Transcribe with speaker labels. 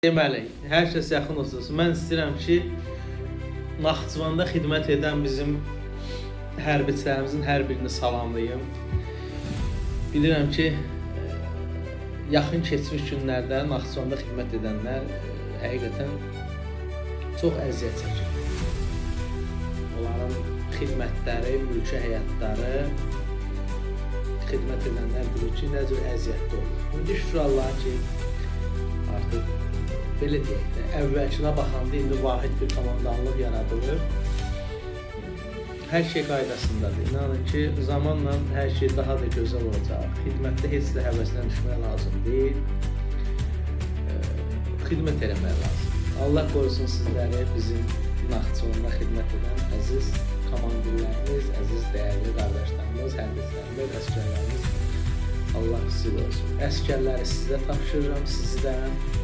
Speaker 1: Deməli, hər kəs yaxın olsun. Mən istəyirəm ki, Naxçıvanda xidmət edən bizim hərbiçilərimizin hər birini salamlayım. Bilirəm ki, yaxın keçmiş günlərdə Naxçıvanda xidmət edənlər həqiqətən çox əziyyət çəkir. Onların xidmətləri, mülki həyatları, xidmət edənlər bilir ki, nə cür əziyyətli olur. İndi şükür Allaha ki, artıq belə deyək də, əvvəlkinə baxanda indi vahid bir komandanlıq yaradılır. Hər şey qaydasındadır. İnanın ki, zamanla hər şey daha da gözəl olacaq. Xidmətdə heç də həvəsdən düşmək lazım deyil. Xidmət eləmək lazım. Allah qorusun sizləri, bizim Naxçıvanda xidmət edən əziz komandirlərimiz, əziz dəyərli qardaşlarımız, hərbçilərimiz, əsgərlərimiz. Allah sizi qorusun. Əsgərləri sizə tapşırıram, sizdən.